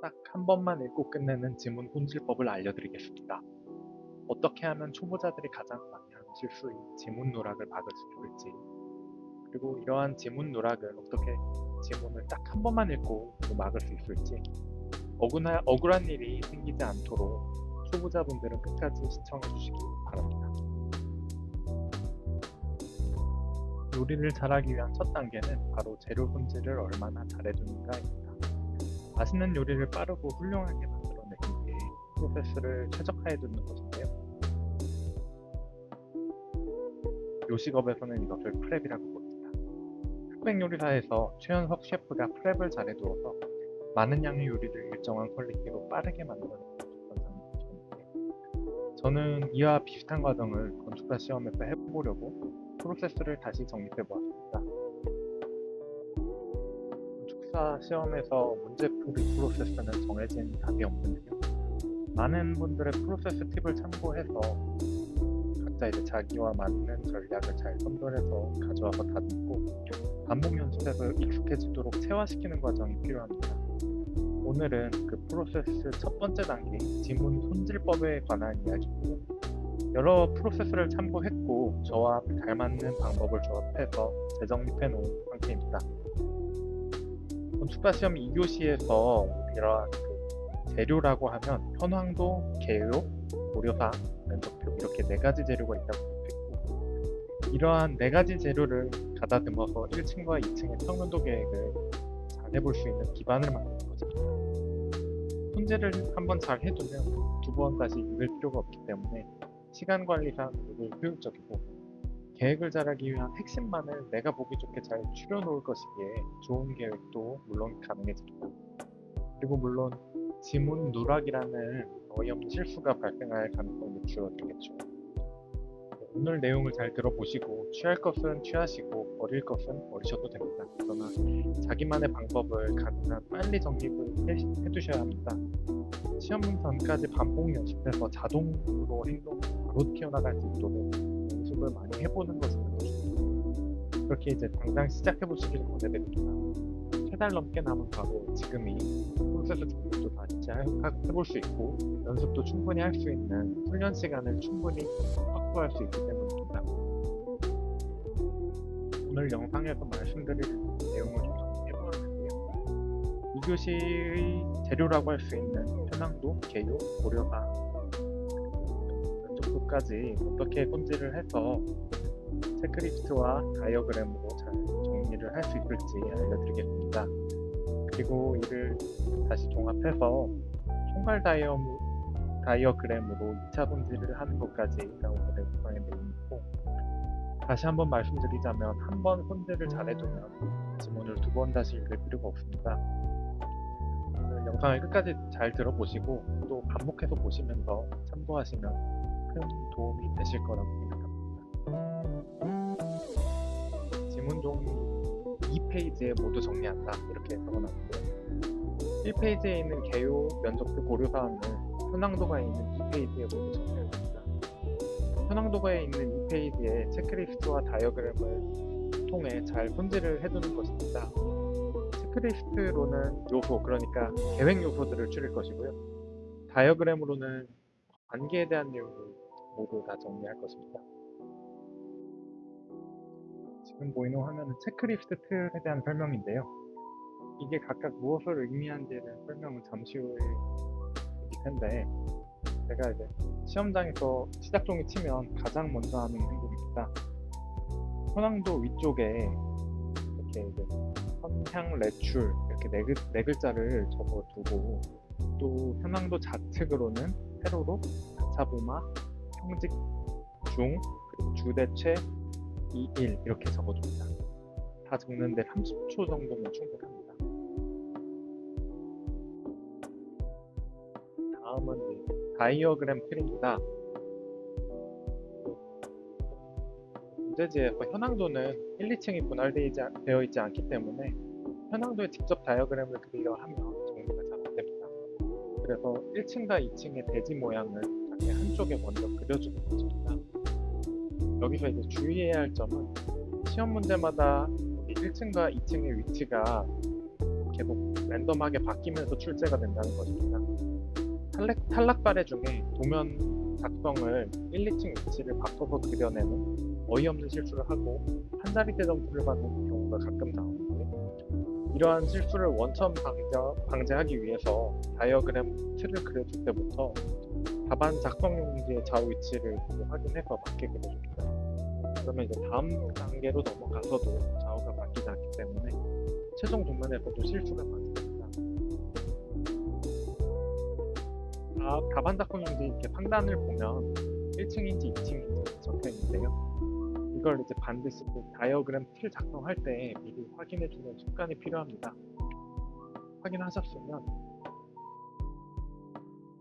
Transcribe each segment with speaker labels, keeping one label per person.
Speaker 1: 딱 한 번만 읽고 끝내는 지문 손질법을 알려드리겠습니다. 어떻게 하면 초보자들이 가장 많이 하는 실수인 지문 누락을 막을 수 있을지, 그리고 이러한 지문 누락은 어떻게 지문을 딱 한 번만 읽고 막을 수 있을지, 억울한 일이 생기지 않도록 초보자분들은 끝까지 시청해 주시기 바랍니다. 요리를 잘하기 위한 첫 단계는 바로 재료 손질을 얼마나 잘해주는가입니다. 맛있는 요리를 빠르고 훌륭하게 만들어내기 위해 프로세스를 최적화해 두는 것인데요. 요식업에서는 이것을 프랩이라고 부릅니다. 흑백 요리사에서 최현석 셰프가 프랩을 잘해두어서 많은 양의 요리를 일정한 퀄리티로 빠르게 만들어내는 장면이었는데, 저는 이와 비슷한 과정을 건축사 시험에서 해보려고 프로세스를 다시 정립해 보았습니다. 건축사 시험에서 문제풀이 프로세스는 정해진 답이 없는데요. 많은 분들의 프로세스 팁을 참고해서 각자 자기와 맞는 전략을 잘 선별해서 가져와서 다듬고 반복 연습해서 익숙해지도록 체화시키는 과정이 필요합니다. 오늘은 그 프로세스 첫 번째 단계인 지문 손질법에 관한 이야기고, 여러 프로세스를 참고했고 저와 잘 맞는 방법을 조합해서 재정립해 놓은 상태입니다. 건축사 시험 2교시에서 이러한 재료라고 하면 현황도, 개요, 고려사, 면적표 이렇게 4가지 재료가 있다고 볼 수 있고, 이러한 4가지 재료를 가다듬어서 1층과 2층의 평면도 계획을 잘 해볼 수 있는 기반을 만드는 것입니다. 손질을 한번 잘 해두면 2번 다시 읽을 필요가 없기 때문에 시간 관리상 매우 효율적이고, 계획을 잘하기 위한 핵심만을 내가 보기 좋게 잘 추려놓을 것이기에 좋은 계획도 물론 가능해집니다. 그리고 물론 지문 누락이라는 어이없는 실수가 발생할 가능성이 줄어들겠죠. 오늘 내용을 잘 들어보시고 취할 것은 취하시고 버릴 것은 버리셔도 됩니다. 그러나 자기만의 방법을 가능한 빨리 정립을 해두셔야 합니다. 시험 전까지 반복 연습해서 자동으로 행동이 바로 튀어나갈 수 있도록 연습을 많이 해보는 것이 좋습니다. 그렇게 당장 시작해보시길 권해드립니다. 3달 넘게 남은 바로 지금이 프로세스 정립도 다시 해볼 수 있고 연습도 충분히 할 수 있는 훈련 시간을 충분히 확보할 수 있기 때문입니다. 오늘 영상에서 말씀드릴 내용을 좀 정리해보았는데요. 2교시의 재료라고 할 수 있는 현황도, 개요, 고려사, 면적도까지 어떻게 손질을 해서 체크리스트와 다이어그램으로 잘 정리를 할 수 있을지 알려드리겠습니다. 그리고 이를 다시 종합해서 총괄 다이어그램으로 2차 손질을 하는 것까지가 오늘의 영상의 내용이고, 다시 한번 말씀드리자면 한 번 손질을 잘해두면 지문을 2번 다시 읽을 필요가 없습니다. 오늘 영상을 끝까지 잘 들어보시고 또 반복해서 보시면서 참고하시면 큰 도움이 되실 거라고 생각합니다. 지문 종이 2페이지에 모두 정리한다 이렇게 적어놨는데요. 1페이지에 있는 개요, 면적표 고려사항을 현황도가 있는 2페이지에 모두 정리합니다. 현황도가 있는 2페이지에 체크리스트와 다이어그램을 통해 잘 손질을 해두는 것입니다. 체크리스트로는 요소, 그러니까 계획 요소들을 추릴 것이고요. 다이어그램으로는 관계에 대한 내용을 모두 다 정리할 것입니다. 지금 보이는 화면은 체크리스트 틀에 대한 설명인데요. 이게 각각 무엇을 의미하는지는 설명은 잠시 후에 드릴 텐데, 제가 시험장에서 시작종이 치면 가장 먼저 하는 행동입니다. 현황도 위쪽에 이렇게 선향, 레출 이렇게 네 글자를 적어두고, 또 현황도 좌측으로는 세로로 자차부마, 형직, 중, 그리고 주대최, 2일 이렇게 적어줍니다. 다 적는데 30초 정도면 충분합니다. 다음은 다이어그램 틀입니다. 문제지에서 현황도는 1, 2층이 분할되어 있지 않기 때문에 현황도에 직접 다이어그램을 그리려 하면 정리가 잘 안됩니다. 그래서 1층과 2층의 대지 모양을 한쪽에 먼저 그려주는 것입니다. 여기서 주의해야 할 점은 시험 문제마다 1층과 2층의 위치가 계속 랜덤하게 바뀌면서 출제가 된다는 것입니다. 탈락 사례 중에 도면 작성을 1, 2층 위치를 바꿔서 그려내는 어이없는 실수를 하고 한 자리대 점수를 받는 경우가 가끔 나오는데, 이러한 실수를 원천 방지하기 위해서 다이어그램 틀을 그려줄 때부터 답안 작성 용지의 좌우 위치를 확인해서 맞게 그려줍니다. 그러면 이제 다음 단계로 넘어가서도 좌우가 바뀌지 않기 때문에 최종 도면에서도 실수가 발생됩니다. 답안 작성 용지 이렇게 상단을 보면 1층인지 2층인지 적혀 있는데요. 이걸 이제 반드시 다이어그램 틀 작성할 때 미리 확인해주는 습관이 필요합니다. 확인하셨으면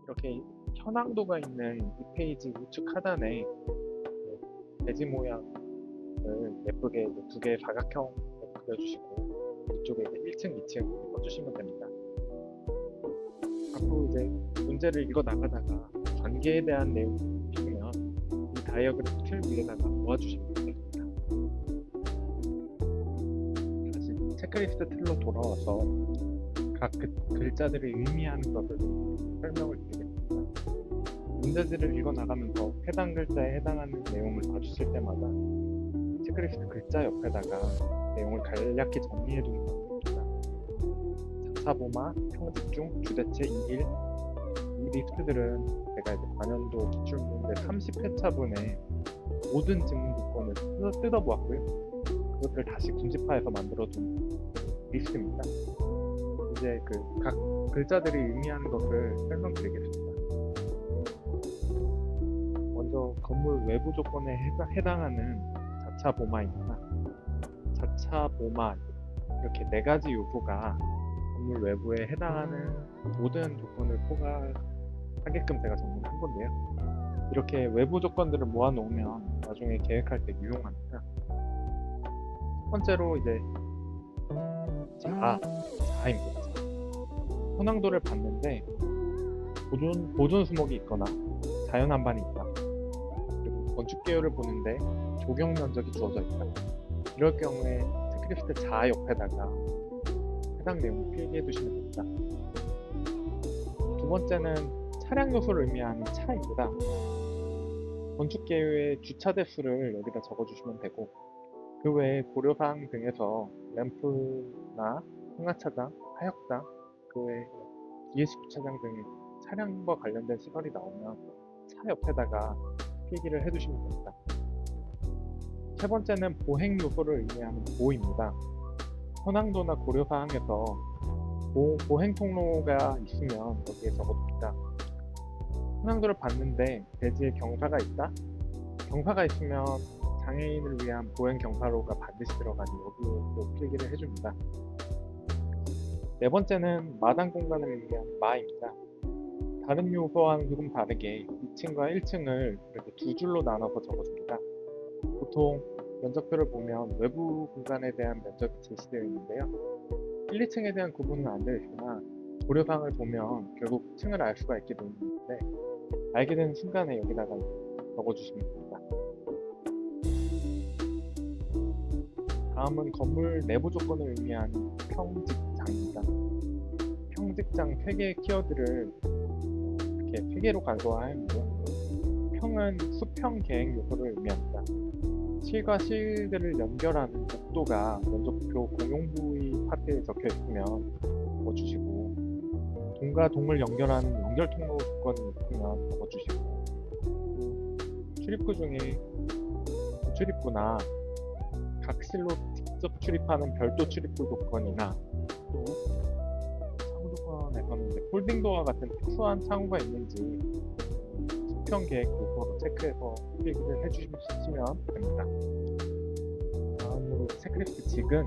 Speaker 1: 이렇게 현황도가 있는 이 페이지 우측 하단에 돼지 모양을 예쁘게 두 개의 사각형으로 그려주시고 이쪽에 이제 1층, 2층 써주시면 됩니다. 앞으로 이제 문제를 읽어 나가다가 관계에 대한 내용이 있으면 이 다이어그램 틀 위에다가 모아주시면 됩니다. 다시 체크리스트 틀로 돌아와서 각 글자들이 의미하는 것을 설명을 드리겠습니다. 문제지를 읽어 나가면서 해당 글자에 해당하는 내용을 봐주실 때마다 체크리스트 글자 옆에다가 내용을 간략히 정리해 두는 방법입니다. 자차보마, 평집중, 주대체 2일 이 리스트들은 제가 이제 관연도 기출문제 30회차분에 모든 질문 조건을 뜯어보았고요. 그것들을 다시 군집화해서 만들어둔 리스트입니다. 이제 각 글자들이 의미하는 것을 설명드리겠습니다. 먼저 건물 외부 조건에 해당하는 자차보마입니다. 자차보마 이렇게 4가지 요소가 건물 외부에 해당하는 모든 조건을 포괄하게끔 제가 정리한 건데요. 이렇게 외부 조건들을 모아놓으면 나중에 계획할 때 유용합니다. 첫 번째로 이제 자입니다. 현황도를 봤는데 보존 수목이 있거나 자연한반이 있다. 그리고 건축 계열을 보는데 조경 면적이 주어져 있다. 이럴 경우에 체크리스트 자 옆에다가 해당 내용을 필기해 두시면 됩니다. 두 번째는 차량 요소를 의미하는 차입니다. 건축 계획의 주차 대수를 여기다 적어주시면 되고, 그 외에 고려사항 등에서 램프나 승하차장, 하역장, 그 외에 DSC 주차장 등의 차량과 관련된 시설이 나오면 차 옆에다가 필기를 해두시면 됩니다. 세 번째는 보행 요소를 의미하는 보입니다. 현황도나 고려사항에서 보행 통로가 있으면 여기에 적어둡니다. 현황도를 봤는데 대지에 경사가 있다? 경사가 있으면 장애인을 위한 보행 경사로가 반드시 들어가니 여기에 필기를 해줍니다. 네 번째는 마당 공간을 의미하는 마입니다. 다른 요소와는 조금 다르게 2층과 1층을 이렇게 두 줄로 나눠서 적어줍니다. 보통 면적표를 보면 외부 공간에 대한 면적이 제시되어 있는데요. 1, 2층에 대한 구분은 안 되어 있으나 고려사항을 보면 결국 층을 알 수가 있게 되는데, 알게 되는 순간에 여기다가 적어주시면 됩니다. 다음은 건물 내부 조건을 의미하는 평직장입니다. 평직장 3개의 키워드를 이렇게 3개로 간소화하였는데요. 평은 수평 계획 요소를 의미합니다. 실과 실들을 연결하는 복도가 면적표 공용부위 파트에 적혀 있으면 적어주시고, 동과 동을 연결하는 연결 통로 조건이 있으면 적어주시고, 출입구 중에 출입구나 각 실로 직접 출입하는 별도 출입구 조건이나 또 창호 조건에서는 폴딩도어와 같은 특수한 창호가 있는지 수평 계획 요소로 체크해서 필기를 해주시면 됩니다. 다음으로 체크리스트 직은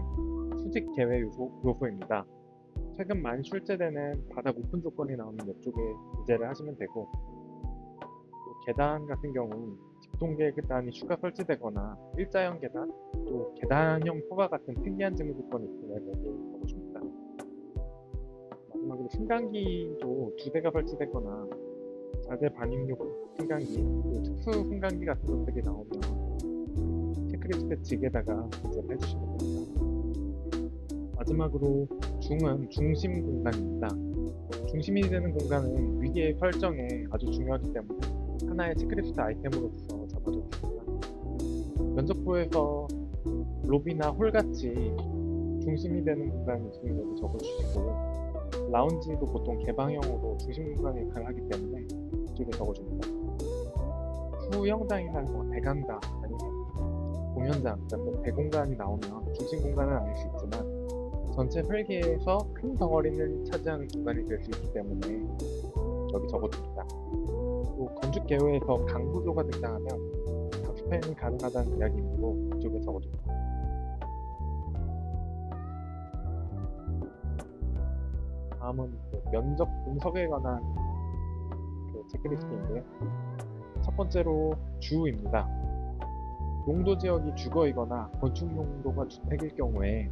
Speaker 1: 수직 계획 요소입니다. 최근 많이 출제되는 바닥 오픈 조건이 나오는 이쪽에 기재를 하시면 되고, 또 계단 같은 경우 직동 계단이 추가 설치되거나 일자형 계단, 또 계단형 포가 같은 특이한 증후 조건이 있으면 여기에 적어줍니다. 마지막으로 승강기도 2대가 설치되거나 자재 반입용 승강기, 특수 승강기 같은 것들이 나오면 체크리스트 직에다가 기재를 해주시면 됩니다. 마지막으로 중은 중심 공간입니다. 중심이 되는 공간은 위기의 설정에 아주 중요하기 때문에 하나의 체크리스트 아이템으로서 잡아두겠습니다. 면접부에서 로비나 홀같이 중심이 되는 공간이 있으면 여기 적어주시고, 라운지도 보통 개방형으로 중심 공간에 가하기 때문에 이쪽에 적어줍니다. 후영장이나 뭐 대강당 아니면 공연장, 뭐 대공간이 나오면 중심 공간은 아닐 수 있지만 전체 설계에서 큰 덩어리를 차지하는 공간이 될 수 있기 때문에 여기 적어둡니다. 또 건축 개요에서 강구조가 등장하면 닥스펜이 가능하다는 이야기이므로 이쪽에 적어둡니다. 다음은 면적 분석에 관한 체크리스트인데요. 첫 번째로 주입니다. 용도 지역이 주거이거나 건축 용도가 주택일 경우에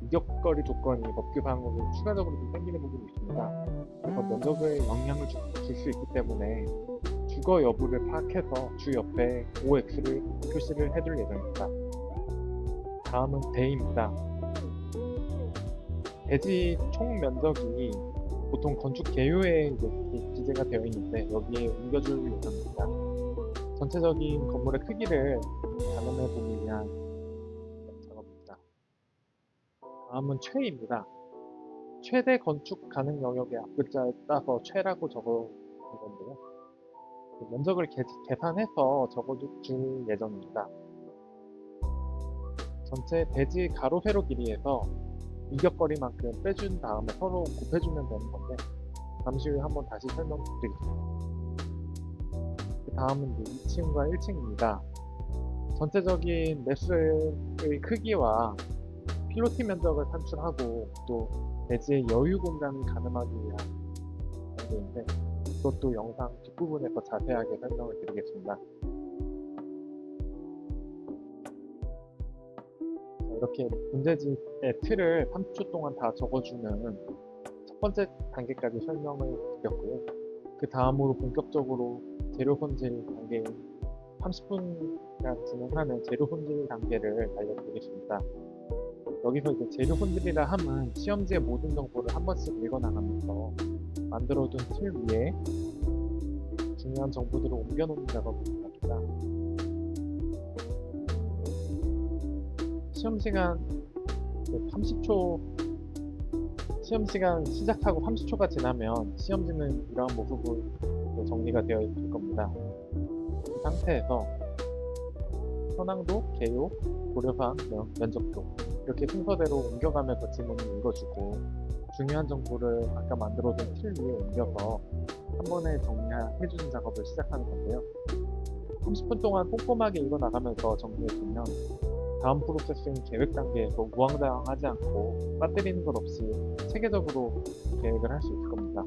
Speaker 1: 이격거리 조건이 법규상으로 추가적으로 좀 생기는 부분이 있습니다. 그래서 면적에 영향을 줄 수 있기 때문에 주거 여부를 파악해서 주 옆에 OX를 표시를 해둘 예정입니다. 다음은 대입니다. 대지 총 면적이 보통 건축 개요에 이제 기재가 되어 있는데 여기에 옮겨줄 예정입니다. 전체적인 건물의 크기를 가늠해 보기 위한 작업입니다. 다음은 최입니다. 최대 건축 가능 영역의 앞글자에 따서 최라고 적어줄 건데요. 면적을 계산해서 적어줄 예정입니다. 전체 대지 가로 세로 길이에서 이격거리만큼 빼준 다음에 서로 곱해주면 되는 건데 잠시 후에 한번 다시 설명드리겠습니다. 그 다음은 2층과 1층입니다. 전체적인 매수의 크기와 필로티 면적을 산출하고 또 대지의 여유 공간을 가늠하기 위한 단계인데 이것도 영상 뒷부분에서 자세하게 설명을 드리겠습니다. 이렇게 문제집의 틀을 30초 동안 다 적어주는 첫 번째 단계까지 설명을 드렸고요. 그 다음으로 본격적으로 재료 손질 단계인 30분간 진행하는 재료 손질 단계를 알려드리겠습니다. 여기서 이제 재료 손질이라 함은 시험지의 모든 정보를 한 번씩 읽어나가면서 만들어둔 틀 위에 중요한 정보들을 옮겨놓는 작업을 합니다. 시험시간 30초, 시험시간 시작하고 30초가 지나면 시험지는 이러한 모습으로 정리가 되어 있을 겁니다. 이 상태에서 현황도, 개요, 고려사항, 면적도 이렇게 순서대로 옮겨가면서 지문을 읽어주고 중요한 정보를 아까 만들어둔 틀 위에 옮겨서 한 번에 정리해주는 작업을 시작하는 건데요. 30분 동안 꼼꼼하게 읽어나가면서 정리해주면 다음 프로세스인 계획 단계에서 우왕좌왕하지 않고 빠뜨리는 것 없이 체계적으로 계획을 할 수 있을 겁니다.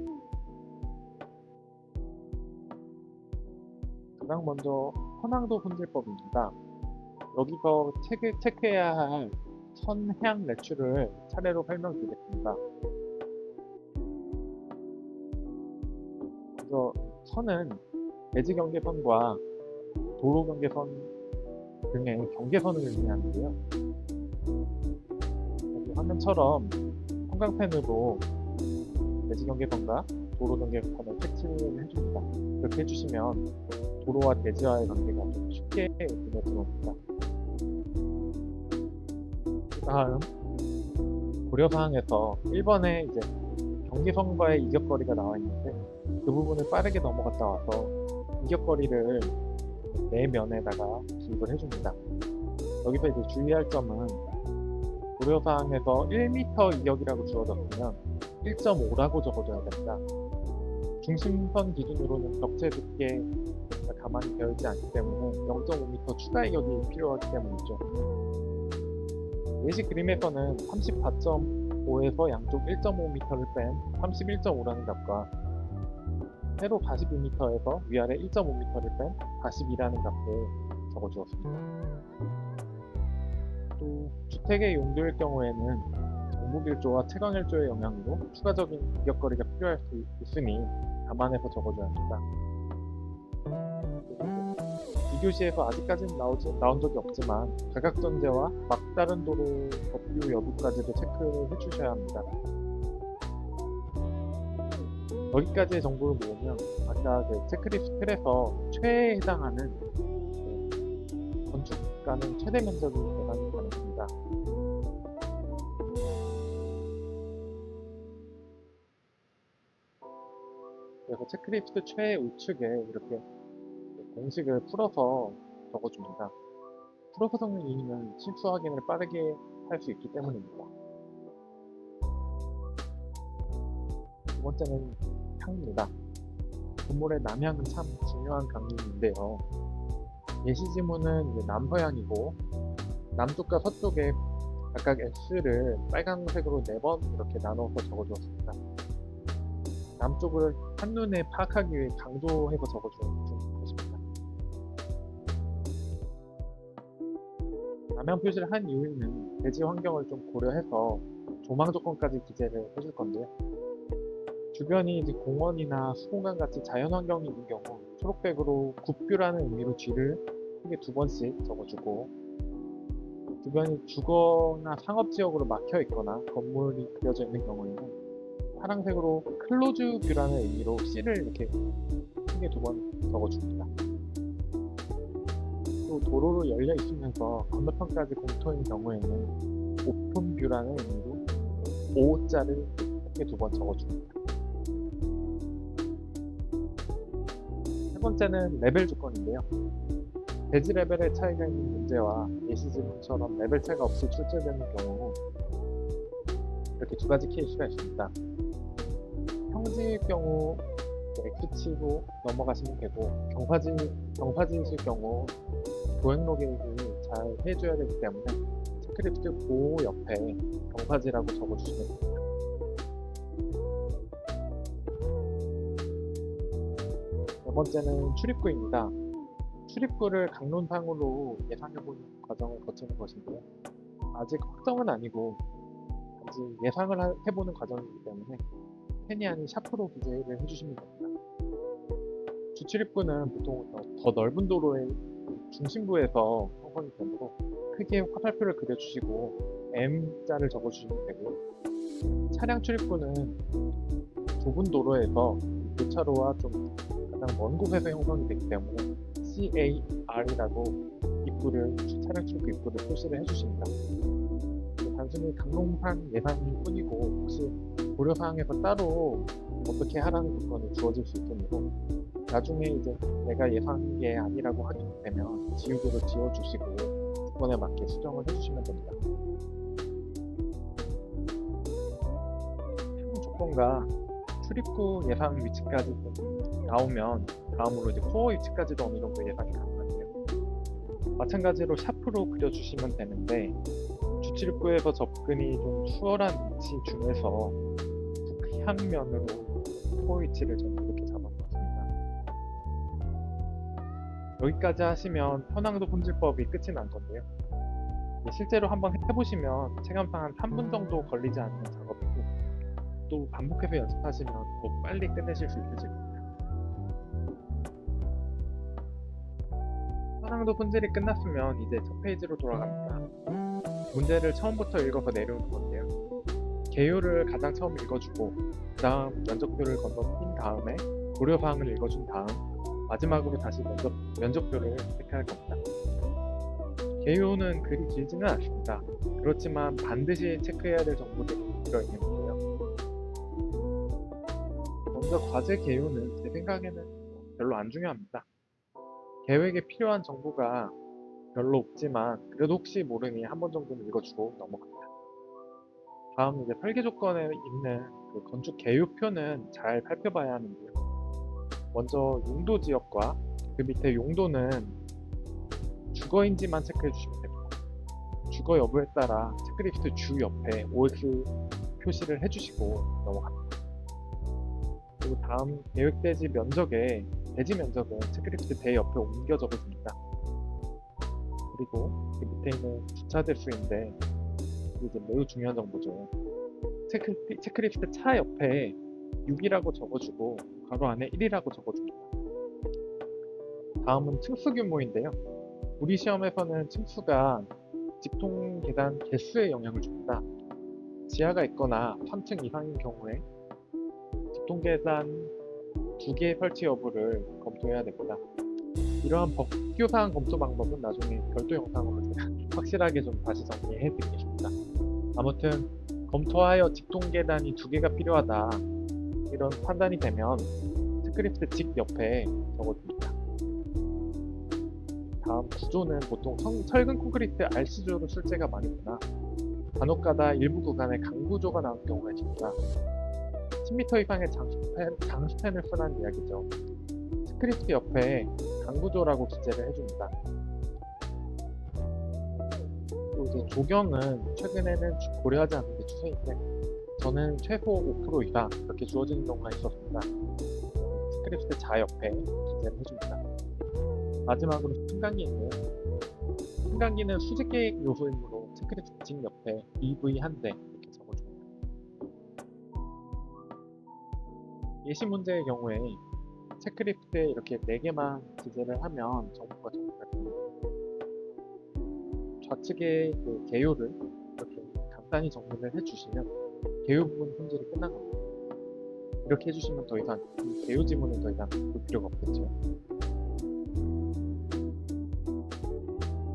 Speaker 1: 가장 먼저 현황도 손질법입니다. 여기서 체크해야 할 선향 매출을 차례로 설명드리겠습니다. 먼저 선은 대지 경계선과 도로 경계선 등의 경계선을 의미하는데요. 여기 화면처럼 형광펜으로 대지 경계선과 도로 경계선을 색칠을 해줍니다. 이렇게 해주시면 도로와 대지와의 관계가 좀 쉽게 눈에 들어옵니다. 그 다음 고려사항에서 1번에 이제 경계선과의 이격거리가 나와 있는데 그 부분을 빠르게 넘어갔다 와서 이격거리를 내면에다가 기입을 해줍니다. 여기서 이제 주의할 점은 고려사항에서 1m 이격이라고 주어졌으면 1.5라고 적어줘야 됩니다. 중심선 기준으로는 벽체 두께가 가만히 되어 있지 않기 때문에 0.5m 추가 이격이 필요하기 때문이죠. 예시 그림에서는 34.5에서 양쪽 1.5m를 뺀 31.5라는 값과 세로 42m에서 위아래 1.5m를 뺀 42라는 값을 적어주었습니다. 또 주택의 용도일 경우에는 공급일조와 채광일조의 영향으로 추가적인 이격거리가 필요할 수 있으니 감안해서 적어줘야 합니다. 2교시에서 아직까지는 나온 적이 없지만 자각전제와 막다른 도로 법규 여부까지도 체크를 해주셔야 합니다. 여기까지의 정보를 모으면 아까 그 체크리스트 틀에서 최애에 해당하는 건축가는 최대 면적이 계산이 가능합니다. 그래서 체크리스트 최애 우측에 이렇게 공식을 풀어서 적어줍니다. 풀어서 적는 이유는 실수 확인을 빠르게 할 수 있기 때문입니다. 두 번째는 향입니다. 건물의 남향은 참 중요한 강림인데요. 예시 지문은 이제 남서향이고 남쪽과 서쪽에 각각 X를 빨간색으로 4번 이렇게 나눠서 적어주었습니다. 남쪽을 한눈에 파악하기 위해 강조해서 적어주는 것입니다. 남향 표시를 한 이유는 대지 환경을 좀 고려해서 조망 조건까지 기재를 해줄 건데요. 주변이 이제 공원이나 수공간 같이 자연 환경이 있는 경우 초록백으로 굿뷰라는 의미로 G를 크게 2번씩 적어주고, 주변이 주거나 상업지역으로 막혀 있거나 건물이 그려져 있는 경우에는 파란색으로 클로즈 뷰라는 의미로 C를 이렇게 크게 2번 적어줍니다. 또 도로로 열려 있으면서 건너편까지 공터인 경우에는 오픈 뷰라는 의미로 O자를 크게 2번 적어줍니다. 세 번째는 레벨 조건인데요. 대지 레벨의 차이가 있는 문제와 예시 지문처럼 레벨 차이가 없이 출제되는 경우 이렇게 2가지 케이스가 있습니다. 평지일 경우 X치로 넘어가시면 되고, 경사지이실 경우 도행 로깅을 잘 해줘야 되기 때문에 체크리스트 보호 옆에 경사지라고 적어주시면 됩니다. 네 번째는 출입구입니다. 출입구를 강론상으로 예상해보는 과정을 거치는 것인데요. 아직 확정은 아니고 단지 예상을 해보는 과정이기 때문에 펜이 아닌 샤프로 기재를 해주시면 됩니다. 주출입구는 보통 더 넓은 도로의 중심부에서 형성이 되므로 크게 화살표를 그려주시고 M자를 적어주시면 되고, 차량 출입구는 좁은 도로에서 교차로와 좀 가장 먼 곳에서 형성이 되기 때문에 CAR이라고 차량 출입구 입구를 표시를 해주십니다. 단순히 강론상 예상일 뿐이고 혹시 고려사항에서 따로 어떻게 하라는 조건이 주어질 수 있으므로 나중에 이제 내가 예상한 게 아니라고 하게 되면 지우개로 지워주시고 조건에 맞게 수정을 해주시면 됩니다. 향후 조건과 출입구 예상 위치까지 나오면 다음으로 이제 코어 위치까지도 어느 정도 예상이 가능한데요. 마찬가지로 샤프로 그려주시면 되는데, 주출입구에서 접근이 좀 수월한 위치 중에서 북향면으로 코어 위치를 저는 이렇게 잡아봤습니다. 여기까지 하시면 현황도 품질법이 끝이 난 건데요. 실제로 한번 해보시면 체감상 한 3분 정도 걸리지 않는 작업이고, 또 반복해서 연습하시면 더 빨리 끝내실 수 있으실 겁니다. 현황도 품질이 끝났으면 이제 첫 페이지로 돌아갑니다. 문제를 처음부터 읽어서 내려오는 건데요. 개요를 가장 처음 읽어주고 그 다음 면적표를 건너뛴 다음에 고려사항을 읽어준 다음 마지막으로 다시 면적표를 체크할 겁니다. 개요는 그리 길지는 않습니다. 그렇지만 반드시 체크해야 될 정보들이 들어있는데요. 먼저 과제 개요는 제 생각에는 별로 안 중요합니다. 계획에 필요한 정보가 별로 없지만 그래도 혹시 모르니 한 번 정도는 읽어주고 넘어갑니다. 다음 이제 설계 조건에 있는 그 건축 개요표는 잘 살펴봐야 하는데요. 먼저 용도 지역과 그 밑에 용도는 주거인지만 체크해 주시면 됩니다. 주거 여부에 따라 체크리스트 주 옆에 OS 표시를 해주시고 넘어갑니다. 그리고 다음 계획대지 면적에 대지 면적은 체크리스트 대 옆에 옮겨 적어줍니다. 그리고 그 밑에 있는 주차 대수인데 이제 매우 중요한 정보죠. 체크리스트 차 옆에 6이라고 적어주고 괄호 안에 1이라고 적어줍니다. 다음은 층수 규모인데요. 우리 시험에서는 층수가 직통 계단 개수에 영향을 줍니다. 지하가 있거나 3층 이상인 경우에 직통 계단 2개 설치 여부를 검토해야 됩니다. 이러한 법규사항 검토 방법은 나중에 별도 영상으로 제가 확실하게 좀 다시 정리해 드리겠습니다. 아무튼 검토하여 직통 계단이 2개가 필요하다 이런 판단이 되면 체크리스트 직 옆에 적어줍니다. 다음 구조는 보통 철근 콘크리트 RC조로 출제가 많이 되나 간혹가다 일부 구간에 강구조가 나온 경우가 있습니다. 10m 이상의 장스팬을 쓰라는 이야기죠. 스크립트 옆에 강구조라고 기재를 해줍니다. 또 이제 조경은 최근에는 고려하지 않는 게 추세인데 저는 최소 5% 이상 이렇게 주어지는 경우가 있었습니다. 스크립트 자 옆에 기재를 해줍니다. 마지막으로 승강기인데요. 승강기는 수직 계획 요소이므로 체크리스트 직 옆에 EV 한 대 이렇게 적어줍니다. 예시 문제의 경우에 체크리스트에 이렇게 4개만 기재를 하면 정보가 정리가 됩니다. 좌측의 그 개요를 이렇게 간단히 정리를 해주시면 개요 부분 품질이 끝난 겁니다. 이렇게 해주시면 더 이상 이 개요 지문은 더 이상 볼 필요가 없겠죠.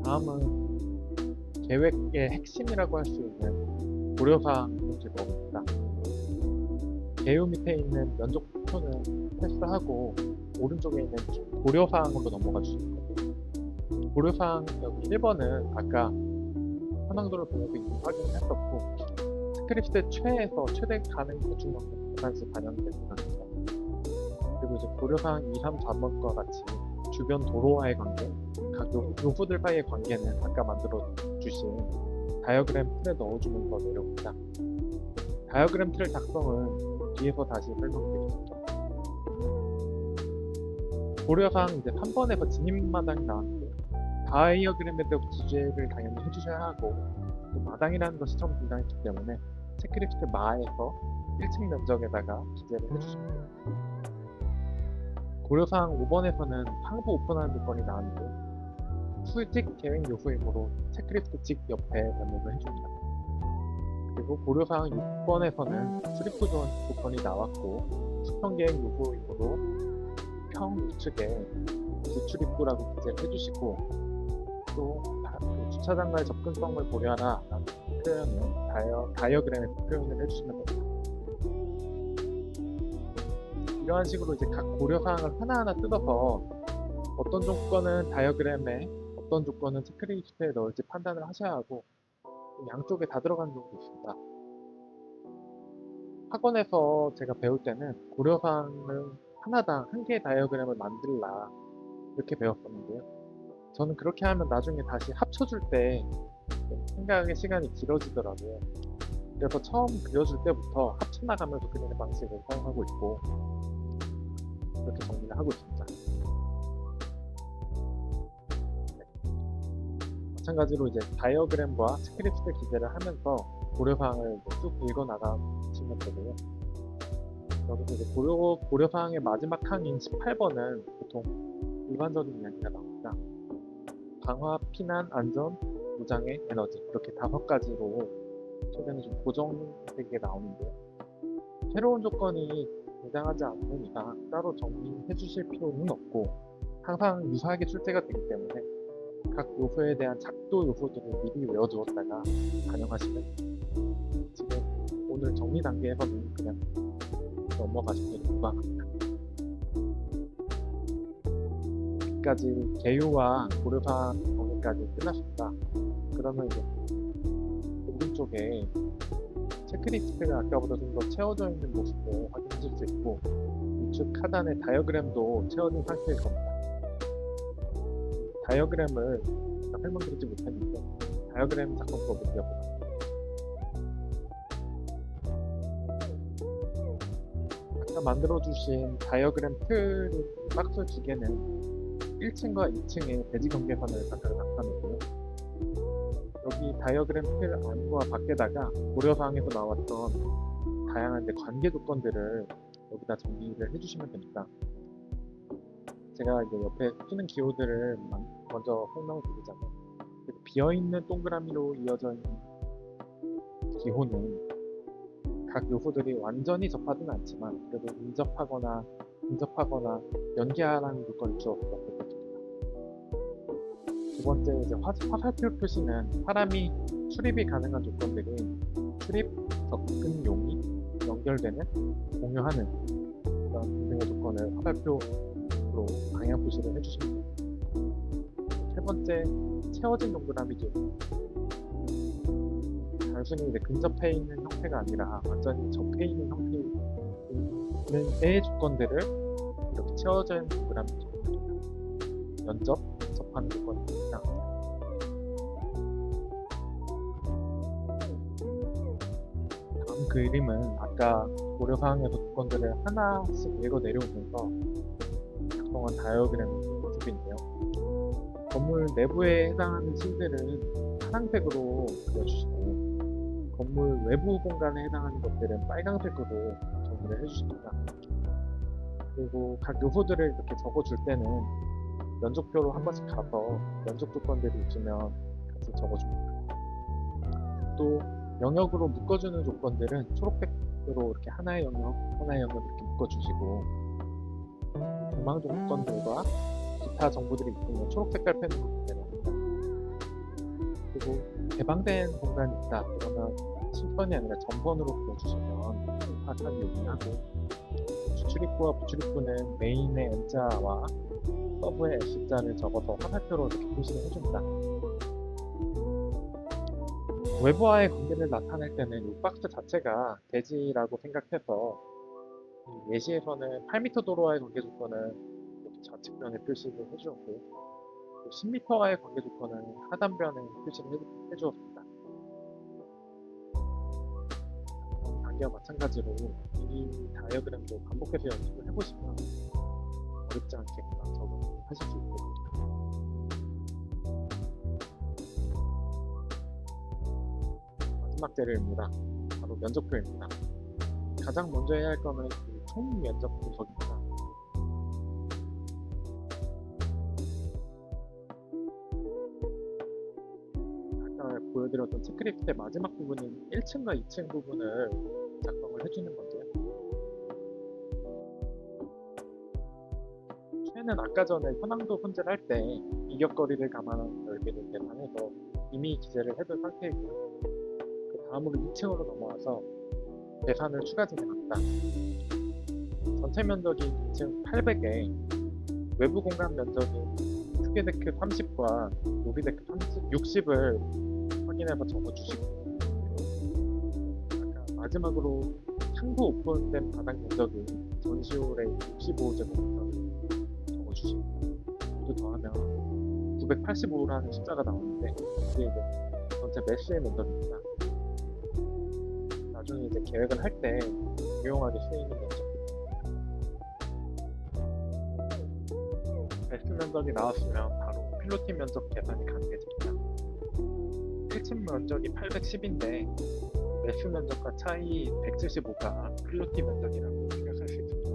Speaker 1: 다음은 계획의 핵심이라고 할 수 있는 고려사항 문제가 옵니다. 개요 밑에 있는 면적표는 패스하고 오른쪽에 있는 고려사항으로 넘어가 주시면 됩니다. 고려사항 여기 1번은 아까 현황도를 보면서 이미 확인했었고 스크립트 최에서 최대 가능 보충만큼 계산시 반영됩니다. 그리고 이제 고려사항 2, 3, 4번과 같이 주변 도로와의 관계, 각 요소들 사이의 관계는 아까 만들어 주신 다이어그램 틀에 넣어주면서 내려옵니다. 다이어그램 틀 작성은 뒤에서 다시 설명드리겠습니다. 고려사항 이제 3번에서 진입마당이 나왔는데요. 다이어그램에 대한 기재를 당연히 해주셔야 하고 또 마당이라는 것이 처음 등장했기 때문에 체크리스트 마에서 1층 면적에다가 기재를 해주십니다. 고려사항 5번에서는 상부 오픈하는 조건이 나왔는데 수직 계획 요소이므로 체크리스트 직 옆에 메모를 해줍니다. 그리고 고려사항 6번에서는 출입구조 조건이 나왔고 수평 계획 요소이므로 평 우측에 부출입구라고 기재를 해주시고 또 주차장과의 접근성을 고려하라 라는 표현을 다이어그램에서 표현을 해주시면 됩니다. 이러한 식으로 이제 각 고려사항을 하나하나 뜯어서 어떤 조건은 다이어그램에 어떤 조건은 체크리스트에 넣을지 판단을 하셔야 하고 양쪽에 다 들어가는 경우도 있습니다. 학원에서 제가 배울 때는 고려사항을 하나당 한 개의 다이어그램을 만들라 이렇게 배웠었는데요. 저는 그렇게 하면 나중에 다시 합쳐줄 때 생각의 시간이 길어지더라고요. 그래서 처음 그려줄 때부터 합쳐나가면서 그리는 방식을 사용하고 있고 이렇게 정리를 하고 있습니다. 마찬가지로 이제 다이어그램과 체크리스트 기재를 하면서 고려사항을 쭉 읽어나가시면 되고요. 여기서 이제 고려사항의 마지막 항인 18번은 보통 일반적인 이야기가 나옵니다. 방화, 피난, 안전, 무장애, 에너지 이렇게 5가지로 최근에 좀 고정되게 나오는데요. 새로운 조건이 등장하지 않는 이상 따로 정리해 주실 필요는 없고 항상 유사하게 출제가 되기 때문에 각 요소에 대한 작도 요소들을 미리 외워두었다가 반영하시면 지금 오늘 정리 단계에서는 그냥 넘어가시기를 무방합니다. 여기까지 개요와 고려사항 정리까지 끝났습니다. 그러면 이제 오른쪽에 체크리스트가 아까보다 좀 더 채워져 있는 모습도 확인하실 수 있고 우측 하단의 다이어그램도 채워진 상태일 겁니다. 다이어그램을 설명드리지 못했는데 다이어그램 작성법을 이어보겠습니다. 아까 만들어주신 다이어그램 틀 박스 2개는 1층과 2층의 대지 경계선을 각각 나타내고요. 여기 다이어그램 틀 안과 밖에다가 고려사항에서 나왔던 다양한 관계 조건들을 여기다 정리를 해주시면 됩니다. 제가 이제 옆에 쓰는 기호들을 먼저 설명을 드리자면, 비어있는 동그라미로 이어져 있는 기호는 각 요소들이 완전히 접하지는 않지만 그래도 인접하거나 연계하라는 요건을 주어서 넣겠습니다. 두 번째, 이제 화살표 표시는 사람이 출입이 가능한 조건들이 출입, 접근용이 연결되는, 공유하는 그런 등등의 조건을 화살표로 방향 표시를 해주십니다. 세 번째, 채워진 동그라미죠. 단순히 이제 근접해 있는 형태가 아니라 완전히 접해 있는 형태의 조건들을 이렇게 채워진 동그라미로 적습니다. 면접, 접하는 조건입니다. 다음 그림은 아까 고려사항에서 조건들을 하나씩 읽어 내려오면서 작성한 다이어그램의 모습인데요. 건물 내부에 해당하는 실들은 파란색으로 그려주시고, 건물 외부 공간에 해당하는 것들은 빨간색으로 정리를 해주십니다. 그리고 각 요소들을 이렇게 적어줄 때는 면적표로 한 번씩 가서 면적 조건들이 있으면 같이 적어줍니다. 또 영역으로 묶어주는 조건들은 초록색으로 이렇게 하나의 영역 이렇게 묶어주시고, 전망 조건들과 기타 정보들이 있으면 초록 색깔 펜으로 내려옵니다. 그리고 개방된 공간이 있다 그러면 심선이 아니라 점선으로 그려주시면 파악하기 용이하고, 주출입구와 부출입구는 메인의 M자와 서브의 S자를 적어서 화살표로 이렇게 표시를 해줍니다. 외부와의 관계를 나타낼 때는 이 박스 자체가 대지라고 생각해서, 예시에서는 8m 도로와의 관계 조건은 이렇게 좌측변에 표시를 해주었고, 10m와의 관계 조건은 하단변에 표시를 해주었습니다. 관계와 마찬가지로 이 다이어그램도 반복해서 연습을 해보시면 어렵지 않게 적응하실 수 있습니다. 마지막 재료입니다. 바로 면적표입니다. 가장 먼저 해야 할 거는 총 면적 분석입니다. 아까 보여드렸던 체크리스트의 마지막 부분인 1층과 2층 부분을 작성을 해주는 건데요. 최는 아까 전에 현황도 손질을 할 때 이격거리를 감안한 넓이를 계산해서 이미 기재를 해둔 상태이고요. 그 다음으로 2층으로 넘어와서 계산을 추가 진행합니다. 전체 면적이 2층 800에 외부 공간 면적인 크게데크 30과 로비데크 60을 확인해서 적어주시고, 아까 마지막으로 상부 오픈된 바닥 면적인 전시홀의 65제곱미터를 적어주십니다. 모두 더하면 985라는 숫자가 나오는데, 이게 이제 전체 메쉬의 면적입니다. 나중에 이제 계획을 할 때 유용하게 쓰이는 면적입니다. 메쉬 면적이 나왔으면 바로 필로티 면적 계산이 가능해집니다. 1층 면적이 810인데 메쉬 면적과 차이 175가 필로티 면적이라고 생각할 수 있습니다.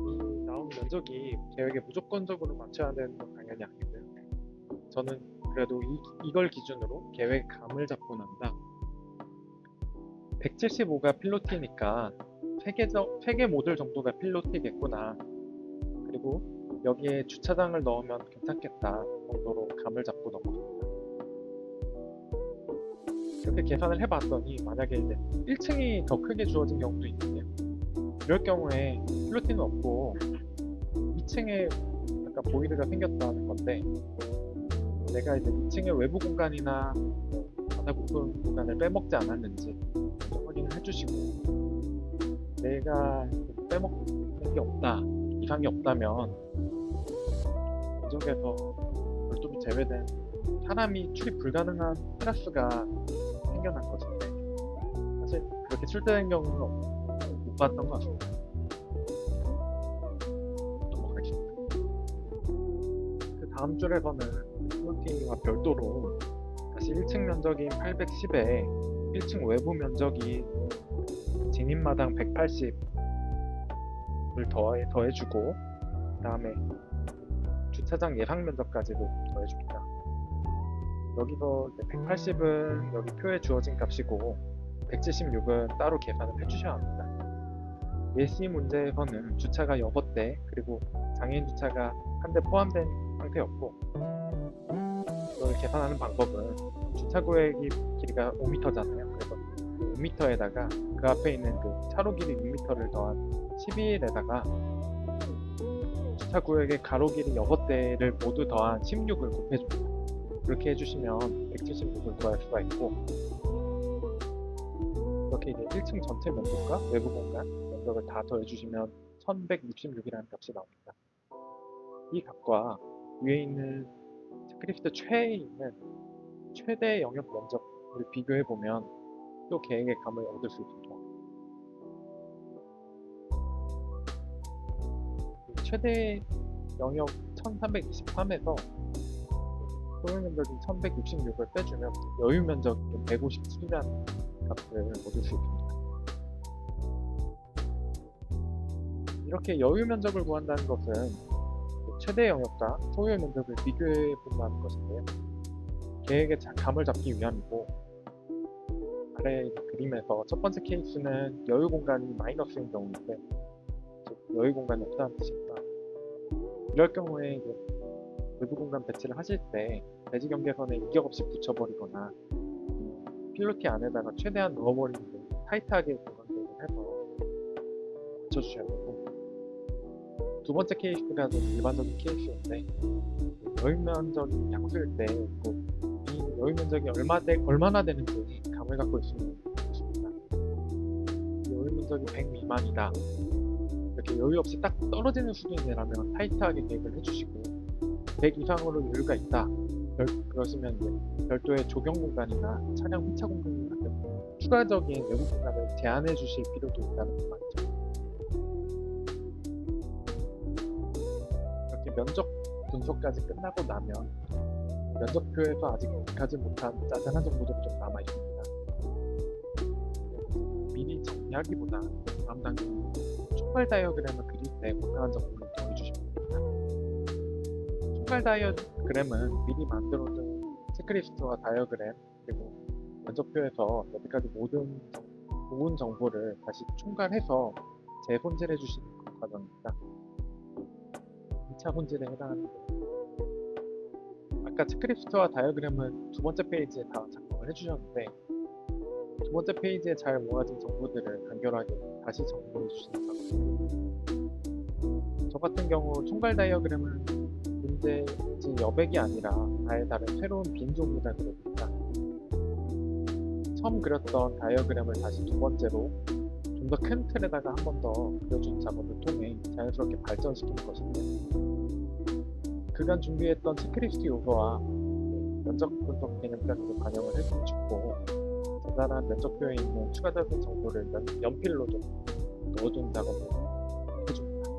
Speaker 1: 이 나온 면적이 계획에 무조건적으로 맞춰야 되는 건 당연히 아니고요. 저는 그래도 이걸 기준으로 계획 감을 잡고 납니다. 175가 필로티니까 3개 모듈 정도가 필로티겠구나, 그리고 여기에 주차장을 넣으면 괜찮겠다 정도로 감을 잡고 넘어갑니다. 이렇게 계산을 해봤더니 만약에 이제 1층이 더 크게 주어진 경우도 있는데요. 이럴 경우에 필로티는 없고 2층에 약간 보이드가 생겼다는 건데, 내가 이제 2층의 외부 공간이나 바닥 오픈 공간을 빼먹지 않았는지 먼저 확인을 해주시고, 내가 빼먹는 게 없다, 이상이 없다면 면적에서 별도로 제외된 사람이 출입 불가능한 테라스가 생겨난 것인데, 사실 그렇게 출제된 경우는 못 봤던 것 같습니다. 넘어가겠습니다. 그 다음 줄에서는 필로티와 별도로 다시 1층 면적인 810에 1층 외부 면적이 진입마당 180을 더해주고, 다음에 주차장 예상 면적까지도 더해줍니다. 여기서 180은 여기 표에 주어진 값이고 176은 따로 계산을 해주셔야 합니다. 예시 문제에서는 주차가 6대 그리고 장애인 주차가 한 대 포함된 상태였고, 이걸 계산하는 방법은 주차구역이 길이가 5m잖아요. 그래서 5m에다가 그 앞에 있는 그 차로 길이 6m를 더한 12에다가 주차구역의 가로 길이 6대를 모두 더한 16을 곱해줍니다. 이렇게 해주시면 176을 구할 수가 있고, 이렇게 이제 1층 전체 면적과 외부 공간 면적을 다 더해주시면 1166이라는 값이 나옵니다. 이 값과 위에 있는 체크리스트 최에 있는 최대 영역 면적을 비교해보면 또 계획의 감을 얻을 수 있습니다. 최대 영역 1323에서 소요 면적인 1166을 빼주면 여유 면적이 157이라는 값을 얻을 수 있습니다. 이렇게 여유 면적을 구한다는 것은 최대 영역과 소요 면적을 비교해 본다는 것인데요. 계획의 감을 잡기 위함이고, 아래 그림에서 첫 번째 케이스는 여유 공간이 마이너스인 경우인데, 즉 여유 공간이 없다는 뜻입니다. 이럴 경우에 외부 공간 배치를 하실 때 배지 경계선에 이격 없이 붙여버리거나 필로티 안에다가 최대한 넣어버리는 등 타이트하게 공간 계획을 해서 맞춰주셔야 되고, 두 번째 케이스가 좀 일반적인 케이스인데, 여유 면적이 양수일 때 이 여유 면적이 얼마나 되는지 감을 갖고 있으면 좋습니다. 여유 면적이 100 미만이다, 이렇게 여유 없이 딱 떨어지는 수준이라면 타이트하게 계획을 해주시고, 100 이상으로 여유가 있다 그러시면 이제 별도의 조경 공간이나 차량 휘차 공간 같은 추가적인 외부 공간을 제한해 주실 필요도 있다는 말이죠. 이렇게 면적 분석까지 끝나고 나면 면적표에서 아직 하지 못한 짜잘한 정보들이 좀 남아 있습니다. 미리 정리하기보다 다음 단계는 총괄 다이어그램을 그릴 때 권한한 정보를 더해주시면 됩니다. 총괄 다이어그램은 미리 만들어둔 체크리스트와 다이어그램 그리고 면적표에서 여태까지 모은 정보를 다시 총괄해서 재손질해 주시는 과정입니다. 2차 손질에 해당하는데, 아까 체크리스트와 다이어그램은 두 번째 페이지에 다 작성을 해주셨는데, 두 번째 페이지에 잘 모아진 정보들을 간결하게 다시 정리해 주시는 작업. 저 같은 경우 총괄 다이어그램은 문제지 여백이 아니라 아예 다른 새로운 빈 종류가 그려집니다. 처음 그렸던 다이어그램을 다시 두 번째로 좀 더 큰 틀에다가 한 번 더 그려준 작업을 통해 자연스럽게 발전시키는 것인데, 그간 준비했던 체크리스트 요소와 면적 분석 개념까지도 반영을 해주고, 자잘한 면적표에 있는 추가적인 정보를 연필로 좀 넣어둔 작업을 해줍니다.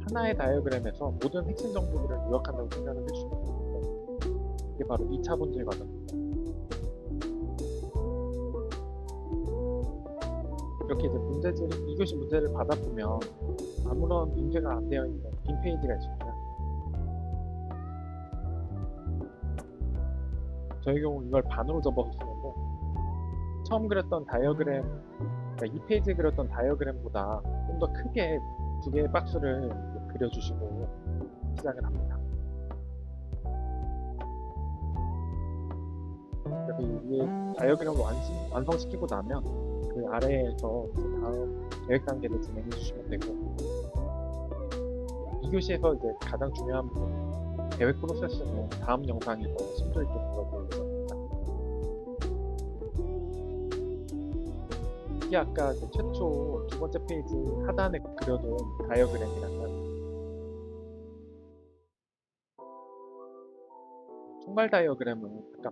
Speaker 1: 하나의 다이어그램에서 모든 핵심 정보들을 요약한다고 생각을 해주시면 되는데, 이게 바로 2차 본질 과정입니다. 이렇게 이제 2교시 문제를 받아보면 아무런 인쇄가 안 되어 있는 빈 페이지가 있습니다. 저희 경우 이걸 반으로 접어서 쓰는데, 처음 그렸던 다이어그램, 그러니까 2페이지에 그렸던 다이어그램보다 좀 더 크게 두 개의 박스를 그려주시고 시작을 합니다. 그래서 이 다이어그램을 완성시키고 나면 그 아래에서 다음 계획 단계를 진행해 주시면 되고, 2교시에서 이제 가장 중요한 부분, 계획 프로세스는 다음 영상에서 심도 있게 들어볼 예정입니다. 이게 아까 최초 두 번째 페이지 하단에 그려둔 다이어그램이라면, 총괄 다이어그램은 아까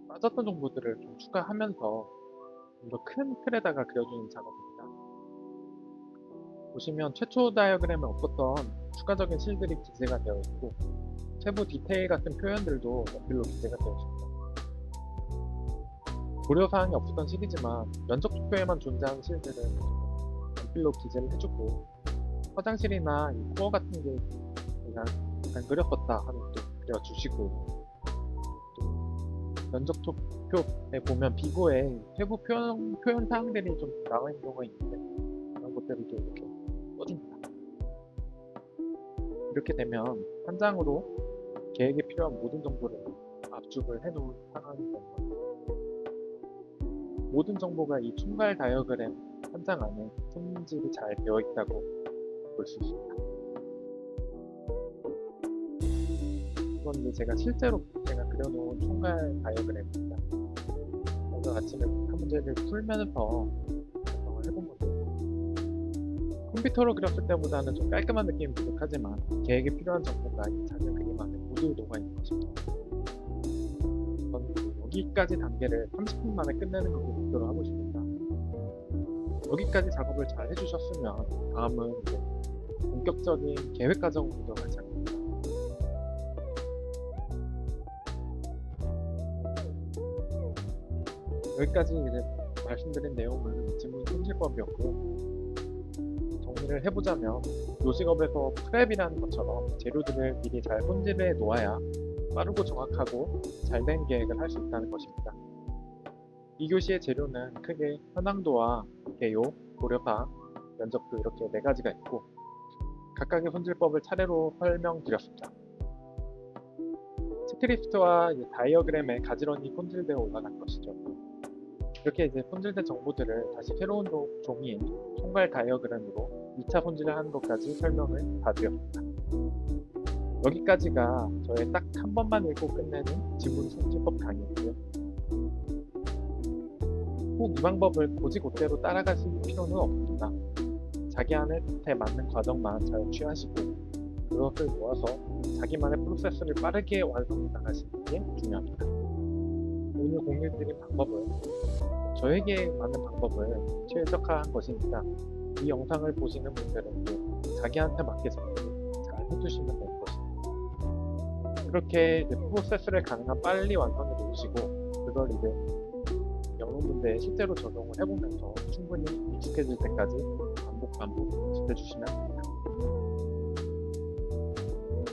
Speaker 1: 빠졌던 정보들을 좀 추가하면서 좀 더 큰 틀에다가 그려주는 작업입니다. 보시면 최초 다이어그램에 없었던 추가적인 실들이 기재가 되어 있고, 세부 디테일 같은 표현들도 연필로 기재가 되어 있습니다. 고려사항이 없었던 실이지만 면적 투표에만 존재하는 실들은 연필로 기재를 해주고, 화장실이나 이 코어 같은 게 내가 안 그렸었다 하면 또 그려주시고, 또 면적 표에 보면 비고에 세부 표현 사항들이 좀 나와 있는 경우가 있는데 그런 것들을 또 이렇게 써줍니다. 이렇게 되면 한 장으로 계획에 필요한 모든 정보를 압축을 해놓은 상황이 되는 거예요. 모든 정보가 이 총괄 다이어그램 한 장 안에 손질이 잘 되어 있다고 볼 수 있습니다. 이건 이제 제가 실제로 그려놓은 총괄 다이어그램입니다. 오늘 아침에 한 문제를 풀면서 작성을 해본 건데, 컴퓨터로 그렸을 때보다는 좀 깔끔한 느낌이 부족하지만 계획에 필요한 정보가 이 작은 그림 안에 모두 녹아있는 것입니다. 저는 여기까지 단계를 30분 만에 끝내는 것을 목표로 하고 있습니다. 여기까지 작업을 잘 해주셨으면 다음은 이제 본격적인 계획 과정으로 들어갈 차례입니다. 여기까지 이제 말씀드린 내용은 지문 손질법이었고, 정리를 해보자면 요식업에서 프랩이라는 것처럼 재료들을 미리 잘 손질해 놓아야 빠르고 정확하고 잘된 계획을 할 수 있다는 것입니다. 2교시의 재료는 크게 현황도와 개요, 고려사, 면적도 이렇게 4가지가 있고 각각의 손질법을 차례로 설명드렸습니다. 체크리스트와 다이어그램에 가지런히 손질되어 올라간 것이죠. 이렇게 이제 손질된 정보들을 다시 새로운 종이인 총괄 다이어그램으로 2차 손질을 하는 것까지 설명을 다 드렸습니다. 여기까지가 저의 딱 한 번만 읽고 끝내는 지문 손질법 강의이고요. 꼭 이 방법을 곧이곧대로 따라가실 필요는 없습니다. 자기한테 맞는 과정만 잘 취하시고 그것을 모아서 자기만의 프로세스를 빠르게 완성해 나가시는 게 중요합니다. 오늘 공유드린 방법은 저에게 맞는 방법을 최적화한 것이니까 이 영상을 보시는 분들은 자기한테 맞게 정리를 잘 해주시면 될 것입니다. 그렇게 이제 프로세스를 가능한 빨리 완성해 놓으시고 그걸 이제 여러분들 실제로 적용을 해보면서 충분히 익숙해질 때까지 반복 연습해 주시면 됩니다.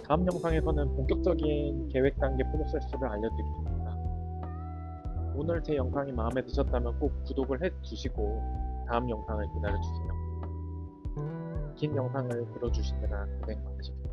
Speaker 1: 다음 영상에서는 본격적인 계획 단계 프로세스를 알려드리겠습니다. 오늘 제 영상이 마음에 드셨다면 꼭 구독을 해주시고 다음 영상을 기다려주세요. 긴 영상을 들어주시느라 고생 많으셨습니다.